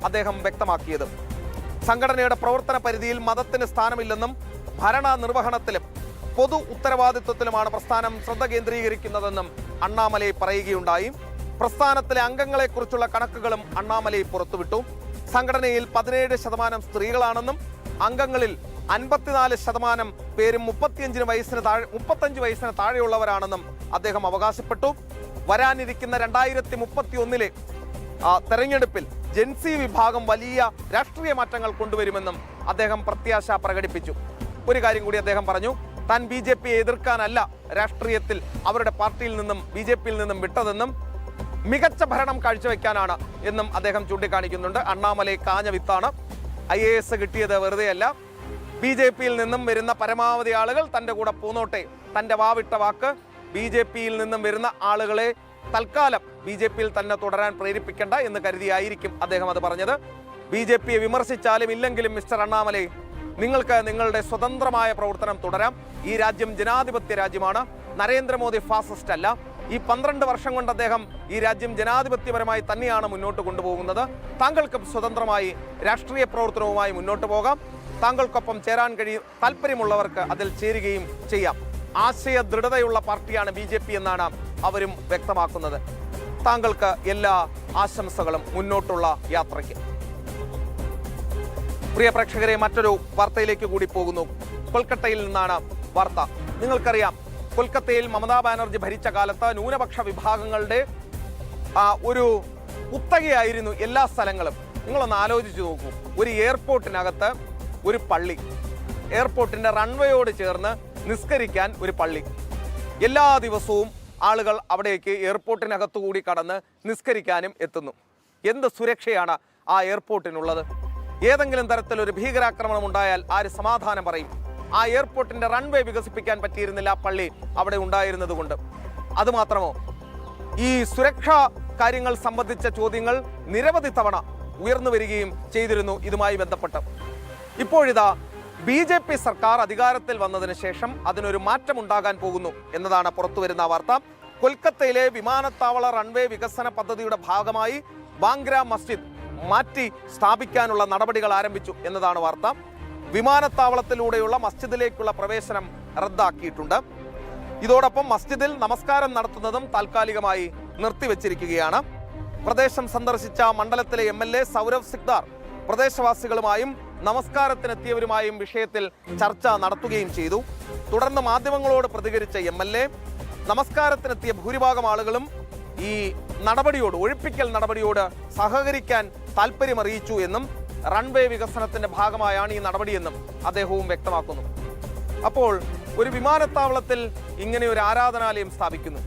അദ്ദേഹം വ്യക്തമാക്കിയത്. സംഘടനയുടെ പ്രവർത്തന പരിധിയിൽ മതത്തിന് സ്ഥാനമില്ലെന്നും ഭരണ നിർവഹണത്തിലും പൊതു ഉത്തരവാദിത്വത്തിലുമാണ് പ്രസ്ഥാനം ശ്രദ്ധ കേന്ദ്രീകരിക്കുന്നതെന്നും അണ്ണാമലൈ പറയുകയുണ്ടായി. പ്രസ്ഥാനത്തിലെ അംഗങ്ങളെക്കുറിച്ചുള്ള കണക്കുകളും അണ്ണാമലൈ പുറത്തുവിട്ടു. സംഘടനയിൽ 17% സ്ത്രീകളാണെന്നും അംഗങ്ങളിൽ 54% പേരും 35 വയസ്സിന് താഴെയുള്ളവരാണെന്നും അദ്ദേഹം അവകാശപ്പെട്ടു. വരാനിരിക്കുന്ന 2031 തെരഞ്ഞെടുപ്പിൽ ജെൻസി വിഭാഗം വലിയ രാഷ്ട്രീയ മാറ്റങ്ങൾ കൊണ്ടുവരുമെന്നും അദ്ദേഹം പ്രത്യാശ പ്രകടിപ്പിച്ചു. ഒരു കാര്യം കൂടി അദ്ദേഹം പറഞ്ഞു, താൻ BJPയെ എതിർക്കാനല്ല രാഷ്ട്രീയത്തിൽ അവരുടെ പാർട്ടിയിൽ നിന്നും BJPയിൽ നിന്നും വിട്ടതെന്നും മികച്ച ഭരണം കാഴ്ചവെക്കാനാണ് എന്നും അദ്ദേഹം ചൂണ്ടിക്കാണിക്കുന്നുണ്ട്. അണ്ണാമലൈ കാഞ്ഞ വിത്താണ്. IAS കിട്ടിയത് വെറുതെയല്ല. BJPയിൽ നിന്നും വരുന്ന പരമാവധി ആളുകൾ തൻ്റെ കൂടെ പോന്നോട്ടെ. തൻ്റെ വാവിട്ട വാക്ക്, BJPയിൽ നിന്നും വരുന്ന ആളുകളെ തൽക്കാലം BJPയിൽ തന്നെ തുടരാൻ പ്രേരിപ്പിക്കേണ്ട എന്ന് കരുതിയായിരിക്കും അദ്ദേഹം അത് പറഞ്ഞത്. BJPയെ വിമർശിച്ചാലും ഇല്ലെങ്കിലും മിസ്റ്റർ അണ്ണാമലൈ, നിങ്ങൾക്ക് നിങ്ങളുടെ സ്വതന്ത്രമായ പ്രവർത്തനം തുടരാം. ഈ രാജ്യം ജനാധിപത്യ രാജ്യമാണ്. നരേന്ദ്രമോദി ഫാസിസ്റ്റ് അല്ല. ഈ 12 വർഷം കൊണ്ട് അദ്ദേഹം ഈ രാജ്യം ജനാധിപത്യപരമായി തന്നെയാണ് മുന്നോട്ട് കൊണ്ടുപോകുന്നത്. താങ്കൾക്കും സ്വതന്ത്രമായി രാഷ്ട്രീയ പ്രവർത്തനവുമായി മുന്നോട്ട് പോകാം. താങ്കൾക്കൊപ്പം ചേരാൻ താല്പര്യമുള്ളവർക്ക് അതിൽ ചേരുകയും ചെയ്യാം. ആശയ ദൃഢതയുള്ള പാർട്ടിയാണ് BJP എന്നാണ് അവരും വ്യക്തമാക്കുന്നത്. താങ്കൾക്ക് എല്ലാ ആശംസകളും മുന്നോട്ടുള്ള യാത്രയ്ക്ക്. പ്രിയ പ്രേക്ഷകരെ, മറ്റൊരു വാർത്തയിലേക്ക് കൂടി പോകുന്നു. കൊൽക്കത്തയിൽ നിന്നാണ് വാർത്ത. നിങ്ങൾക്കറിയാം, കൊൽക്കത്തയിൽ മമതാ ബാനർജി ഭരിച്ച കാലത്ത് ന്യൂനപക്ഷ വിഭാഗങ്ങളുടെ ഒരു കുത്തകയായിരുന്നു എല്ലാ സ്ഥലങ്ങളും. നിങ്ങളൊന്ന് ആലോചിച്ച് നോക്കൂ. ഒരു എയർപോർട്ടിനകത്ത് ഒരു പള്ളി, എയർപോർട്ടിൻ്റെ റൺവേയോട് ചേർന്ന് നിസ്കരിക്കാൻ ഒരു പള്ളി, എല്ലാ ദിവസവും ആളുകൾ അവിടേക്ക് എയർപോർട്ടിനകത്തുകൂടി കടന്ന് നിസ്കരിക്കാനും എത്തുന്നു. എന്ത് സുരക്ഷയാണ് ആ എയർപോർട്ടിനുള്ളത്? ഏതെങ്കിലും തരത്തിലൊരു ഭീകരാക്രമണം ഉണ്ടായാൽ ആര് സമാധാനം പറയും? ആ എയർപോർട്ടിന്റെ റൺവേ വികസിപ്പിക്കാൻ പറ്റിയിരുന്നില്ല പള്ളി അവിടെ ഉണ്ടായിരുന്നത് കൊണ്ട്. അതുമാത്രമോ, ഈ സുരക്ഷാ കാര്യങ്ങൾ സംബന്ധിച്ച ചോദ്യങ്ങൾ നിരവധി തവണ ഉയർന്നു വരികയും ചെയ്തിരുന്നു ഇതുമായി ബന്ധപ്പെട്ട്. ഇപ്പോഴിതാ BJP സർക്കാർ അധികാരത്തിൽ വന്നതിന് ശേഷം അതിനൊരു മാറ്റമുണ്ടാകാൻ പോകുന്നു എന്നതാണ് പുറത്തുവരുന്ന വാർത്ത. കൊൽക്കത്തയിലെ വിമാനത്താവള റൺവേ വികസന പദ്ധതിയുടെ ഭാഗമായി ബാംഗ്ര മസ്ജിദ് മാറ്റി സ്ഥാപിക്കാനുള്ള നടപടികൾ ആരംഭിച്ചു എന്നതാണ് വാർത്ത. വിമാനത്താവളത്തിലൂടെയുള്ള മസ്ജിദിലേക്കുള്ള പ്രവേശനം റദ്ദാക്കിയിട്ടുണ്ട്. ഇതോടൊപ്പം മസ്ജിദിൽ നമസ്കാരം നടത്തുന്നതും താൽക്കാലികമായി നിർത്തിവെച്ചിരിക്കുകയാണ്. പ്രദേശം സന്ദർശിച്ച മണ്ഡലത്തിലെ MLA സൗരവ് സിക്ദാർ പ്രദേശവാസികളുമായും നമസ്കാരത്തിനെത്തിയവരുമായും വിഷയത്തിൽ ചർച്ച നടത്തുകയും ചെയ്തു. തുടർന്ന് മാധ്യമങ്ങളോട് പ്രതികരിച്ച MLA നമസ്കാരത്തിനെത്തിയ ഭൂരിഭാഗം ആളുകളും ഈ നടപടിയോട്, ഒഴിപ്പിക്കൽ നടപടിയോട് സഹകരിക്കാൻ താല്പര്യമറിയിച്ചു എന്നും റൺവേ വികസനത്തിന്റെ ഭാഗമായാണ് ഈ നടപടിയെന്നും അദ്ദേഹവും വ്യക്തമാക്കുന്നു. അപ്പോൾ ഒരു വിമാനത്താവളത്തിൽ ഇങ്ങനെ ഒരു ആരാധനാലയം സ്ഥാപിക്കുന്നു.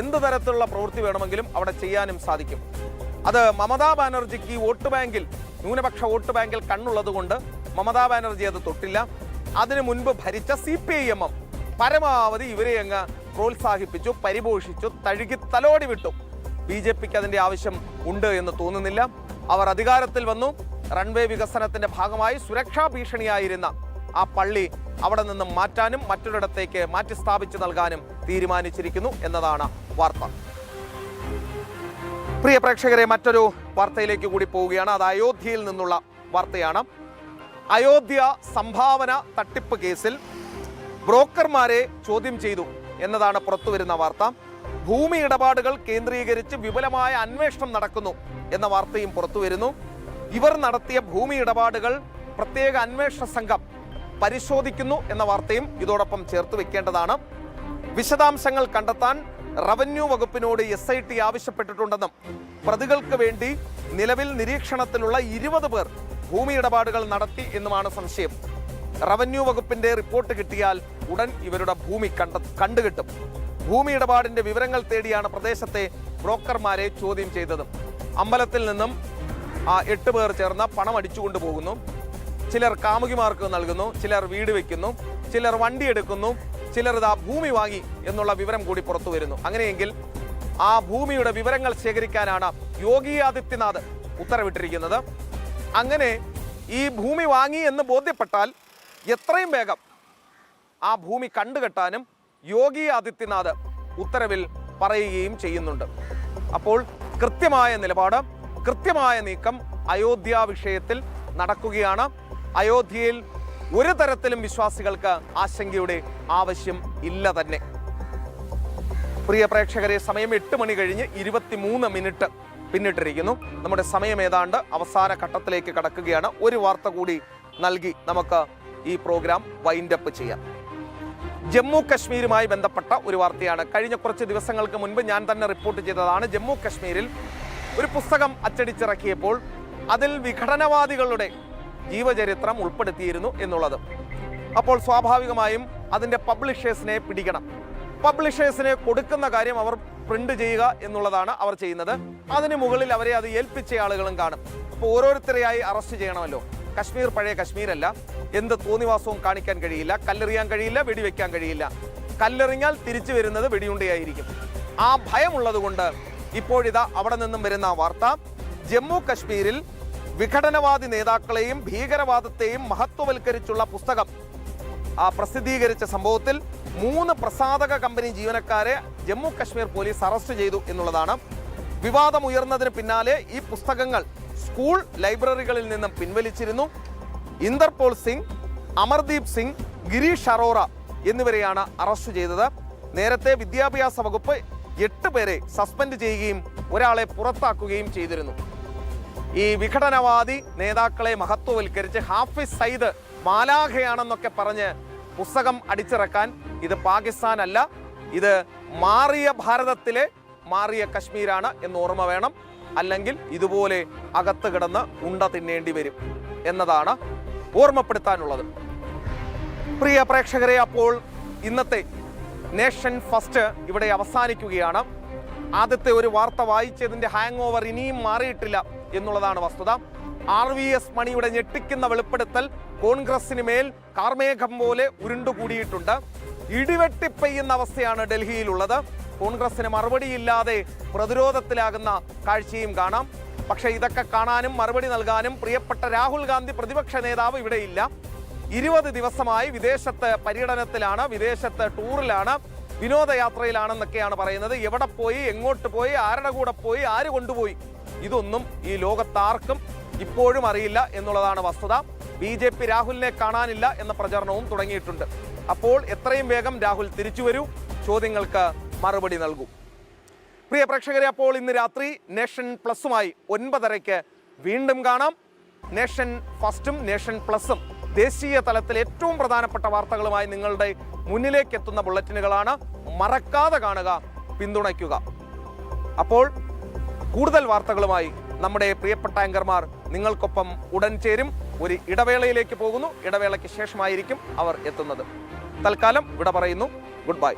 എന്ത് തരത്തിലുള്ള പ്രവൃത്തി വേണമെങ്കിലും അവിടെ ചെയ്യാനും സാധിക്കും. അത് മമതാ ബാനർജിക്ക് വോട്ട് ബാങ്കിൽ, ന്യൂനപക്ഷ വോട്ട് ബാങ്കിൽ കണ്ണുള്ളത് കൊണ്ട് മമതാ ബാനർജി അത് തൊട്ടില്ല. അതിനു മുൻപ് ഭരിച്ച CPIM പരമാവധി ഇവരെ അങ്ങ് പ്രോത്സാഹിപ്പിച്ചു, പരിപോഷിച്ചു, തഴുകി തലോടി വിട്ടു. BJPക്ക് അതിന്റെ ആവശ്യം ഉണ്ട് എന്ന് തോന്നുന്നില്ല. അവർ അധികാരത്തിൽ വന്നു. റൺവേ വികസനത്തിന്റെ ഭാഗമായി സുരക്ഷാ ഭീഷണിയായിരുന്ന ആ പള്ളി അവിടെ നിന്നും മാറ്റാനും മറ്റൊരിടത്തേക്ക് മാറ്റി സ്ഥാപിച്ചു നൽകാനും തീരുമാനിച്ചിരിക്കുന്നു എന്നതാണ് വാർത്ത. പ്രിയ പ്രേക്ഷകരെ, മറ്റൊരു വാർത്തയിലേക്ക് കൂടി പോവുകയാണ്. അത് അയോധ്യയിൽ നിന്നുള്ള വാർത്തയാണ്. അയോധ്യ സംഭാവന തട്ടിപ്പ് കേസിൽ ബ്രോക്കർമാരെ ചോദ്യം ചെയ്തു എന്നതാണ് പുറത്തുവരുന്ന വാർത്ത. ഭൂമി ഇടപാടുകൾ കേന്ദ്രീകരിച്ച് വിപുലമായ അന്വേഷണം നടക്കുന്നു എന്ന വാർത്തയും പുറത്തുവരുന്നു. ഇവർ നടത്തിയ ഭൂമി ഇടപാടുകൾ പ്രത്യേക അന്വേഷണ സംഘം പരിശോധിക്കുന്നു എന്ന വാർത്തയും ഇതോടൊപ്പം ചേർത്ത് വെക്കേണ്ടതാണ്. വിശദാംശങ്ങൾ കണ്ടെത്താൻ റവന്യൂ വകുപ്പിനോട് SIT ആവശ്യപ്പെട്ടിട്ടുണ്ടെന്നും പ്രതികൾക്ക് വേണ്ടി നിലവിൽ നിരീക്ഷണത്തിലുള്ള 20 പേർ ഭൂമി ഇടപാടുകൾ നടത്തി എന്നുമാണ് സംശയം. റവന്യൂ വകുപ്പിന്റെ റിപ്പോർട്ട് കിട്ടിയാൽ ഉടൻ ഇവരുടെ ഭൂമി കണ്ടുകിട്ടും. ഭൂമി ഇടപാടിന്റെ വിവരങ്ങൾ തേടിയാണ് പ്രദേശത്തെ ബ്രോക്കർമാരെ ചോദ്യം ചെയ്തത്. അമ്പലത്തിൽ നിന്നും 8 പേർ ചേർന്ന് പണം അടിച്ചുകൊണ്ടു പോകുന്നു. ചിലർ കാമുകിമാർക്ക് നൽകുന്നു, ചിലർ വീട് വെക്കുന്നു, ചിലർ വണ്ടി എടുക്കുന്നു, ചിലർ ഇതാ ഭൂമി വാങ്ങി എന്നുള്ള വിവരം കൂടി പുറത്തു വരുന്നു. അങ്ങനെയെങ്കിൽ ആ ഭൂമിയുടെ വിവരങ്ങൾ ശേഖരിക്കാനാണ് യോഗി ആദിത്യനാഥ് ഉത്തരവിട്ടിരിക്കുന്നത്. അങ്ങനെ ഈ ഭൂമി വാങ്ങി എന്ന് ബോധ്യപ്പെട്ടാൽ എത്രയും വേഗം ആ ഭൂമി കണ്ടുകെട്ടാനും യോഗി ആദിത്യനാഥ് ഉത്തരവിൽ പറയുകയും ചെയ്യുന്നുണ്ട്. അപ്പോൾ കൃത്യമായ നിലപാട്, കൃത്യമായ നീക്കം അയോധ്യ വിഷയത്തിൽ നടക്കുകയാണ്. അയോധ്യയിൽ ഒരു തരത്തിലും വിശ്വാസികൾക്ക് ആശങ്കയുടെ ആവശ്യം ഇല്ല തന്നെ. പ്രിയ പ്രേക്ഷകരെ, സമയം 8 മണി കഴിഞ്ഞ് 23 മിനിറ്റ് പിന്നിട്ടിരിക്കുന്നു. നമ്മുടെ സമയം ഏതാണ്ട് അവസാന ഘട്ടത്തിലേക്ക് കടക്കുകയാണ്. ഒരു വാർത്ത കൂടി നൽകി നമുക്ക് ഈ പ്രോഗ്രാം വൈൻഡപ്പ് ചെയ്യാം. ജമ്മു കശ്മീരുമായി ബന്ധപ്പെട്ട ഒരു വാർത്തയാണ്. കഴിഞ്ഞ കുറച്ച് ദിവസങ്ങൾക്ക് മുൻപ് ഞാൻ തന്നെ റിപ്പോർട്ട് ചെയ്തതാണ്. ജമ്മു കശ്മീരിൽ ഒരു പുസ്തകം അച്ചടിച്ചിറക്കിയപ്പോൾ അതിൽ വിഘടനവാദികളുടെ ജീവചരിത്രം ഉൾപ്പെടുത്തിയിരുന്നു എന്നുള്ളത്. അപ്പോൾ സ്വാഭാവികമായും അതിൻ്റെ പബ്ലിഷേഴ്സിനെ പിടിക്കണം. പബ്ലിഷേഴ്സിനെ കൊടുക്കുന്ന കാര്യം അവർ പ്രിന്റ് ചെയ്യുക എന്നുള്ളതാണ് അവർ ചെയ്യുന്നത്. അതിന് മുകളിൽ അവരെ അത് ഏൽപ്പിച്ച ആളുകളും കാണും. അപ്പോൾ ഓരോരുത്തരെയായി അറസ്റ്റ് ചെയ്യണമല്ലോ. കശ്മീർ പഴയ കശ്മീരല്ല. എന്ത് തോന്നിവാസവും കാണിക്കാൻ കഴിയില്ല, കല്ലെറിയാൻ കഴിയില്ല, വെടിവെക്കാൻ കഴിയില്ല. കല്ലെറിഞ്ഞാൽ തിരിച്ചു വരുന്നത് വെടിയുണ്ടയായിരിക്കും. ആ ഭയമുള്ളത് കൊണ്ട് ഇപ്പോഴിതാ അവിടെ നിന്നും വരുന്ന വാർത്ത, ജമ്മു കശ്മീരിൽ വിഘടനവാദി നേതാക്കളെയും ഭീകരവാദത്തെയും മഹത്വവൽക്കരിച്ചുള്ള പുസ്തകം പ്രസിദ്ധീകരിച്ച സംഭവത്തിൽ 3 പ്രസാധക കമ്പനി ജീവനക്കാരെ ജമ്മു കശ്മീർ പോലീസ് അറസ്റ്റ് ചെയ്തു എന്നുള്ളതാണ്. വിവാദമുയർന്നതിന് പിന്നാലെ ഈ പുസ്തകങ്ങൾ സ്കൂൾ ലൈബ്രറികളിൽ നിന്നും പിൻവലിച്ചിരുന്നു. ഇന്ദർപോൾ സിംഗ്, അമർദീപ് സിംഗ്, ഗിരീഷ് അറോറ എന്നിവരെയാണ് അറസ്റ്റ് ചെയ്തത്. നേരത്തെ വിദ്യാഭ്യാസ വകുപ്പ് 8 പേരെ സസ്പെൻഡ് ചെയ്യുകയും ഒരാളെ പുറത്താക്കുകയും ചെയ്തിരുന്നു. ഈ വിഘടനവാദി നേതാക്കളെ മഹത്വവൽക്കരിച്ച് ഹാഫിസ് സയ്യിദ് മാലാഖയാണെന്നൊക്കെ പറഞ്ഞ് പുസ്തകം അടിച്ചിറക്കാൻ ഇത് പാകിസ്ഥാനല്ല, ഇത് മാറിയ ഭാരതത്തിലെ മാറിയ കശ്മീരാണ് എന്ന് ഓർമ്മ വേണം. അല്ലെങ്കിൽ ഇതുപോലെ അകത്ത് കിടന്ന് ഉണ്ട തിന്നേണ്ടി വരും എന്നതാണ് ഓർമ്മപ്പെടുത്താനുള്ളത്. പ്രിയ പ്രേക്ഷകരെ, അപ്പോൾ ഇന്നത്തെ നേഷൻ ഫസ്റ്റ് ഇവിടെ അവസാനിക്കുകയാണ്. ആദ്യത്തെ ഒരു വാർത്ത വായിച്ചതിൻ്റെ ഹാങ് ഓവർ ഇനിയും മാറിയിട്ടില്ല എന്നുള്ളതാണ് വസ്തുത. RVS മണിയുടെ ഞെട്ടിക്കുന്ന വെളിപ്പെടുത്തൽ കോൺഗ്രസിന് മേൽ കാർമേഘം പോലെ ഉരുണ്ടുകൂടിയിട്ടുണ്ട്. ഇടിവെട്ടിപ്പെയ്യുന്ന അവസ്ഥയാണ് ഡൽഹിയിലുള്ളത്. കോൺഗ്രസിന് മറുപടിയില്ലാതെ പ്രതിരോധത്തിലാകുന്ന കാഴ്ചയും കാണാം. പക്ഷേ ഇതൊക്കെ കാണാനും മറുപടി നൽകാനും പ്രിയപ്പെട്ട രാഹുൽ ഗാന്ധി പ്രതിപക്ഷ നേതാവ് ഇവിടെയില്ല. 20 ദിവസമായി വിദേശത്ത് പര്യടനത്തിലാണ്, വിദേശത്ത് ടൂറിലാണ്, വിനോദയാത്രയിലാണെന്നൊക്കെയാണ് പറയുന്നത്. എവിടെ പോയി, എങ്ങോട്ട് പോയി, ആരുടെ കൂടെ പോയി, ആര് കൊണ്ടുപോയി, ഇതൊന്നും ഈ ലോകത്താർക്കും ഇപ്പോഴും അറിയില്ല എന്നുള്ളതാണ് വസ്തുത. BJP രാഹുലിനെ കാണാനില്ല എന്ന പ്രചരണവും തുടങ്ങിയിട്ടുണ്ട്. അപ്പോൾ എത്രയും വേഗം രാഹുൽ തിരിച്ചു വരൂ, ചോദ്യങ്ങൾക്ക് മറുപടി നൽകൂ. പ്രിയ പ്രേക്ഷകരെ, അപ്പോൾ ഇന്ന് രാത്രി നേഷൻ പ്ലസുമായി 9:30 വീണ്ടും കാണാം. നേഷൻ ഫസ്റ്റും നേഷൻ പ്ലസും ദേശീയ തലത്തിൽ ഏറ്റവും പ്രധാനപ്പെട്ട വാർത്തകളുമായി നിങ്ങളുടെ മുന്നിലേക്ക് എത്തുന്ന ബുള്ളറ്റിനുകളാണ്. മറക്കാതെ കാണുക, പിന്തുണയ്ക്കുക. അപ്പോൾ കൂടുതൽ വാർത്തകളുമായി നമ്മുടെ പ്രിയപ്പെട്ട ആങ്കർമാർ നിങ്ങൾക്കൊപ്പം ഉടൻ ചേരും. ഒരു ഇടവേളയിലേക്ക് പോകുന്നു. ഇടവേളയ്ക്ക് ശേഷമായിരിക്കും അവർ എത്തുന്നത്. തൽക്കാലം വിട പറയുന്നു. Good bye.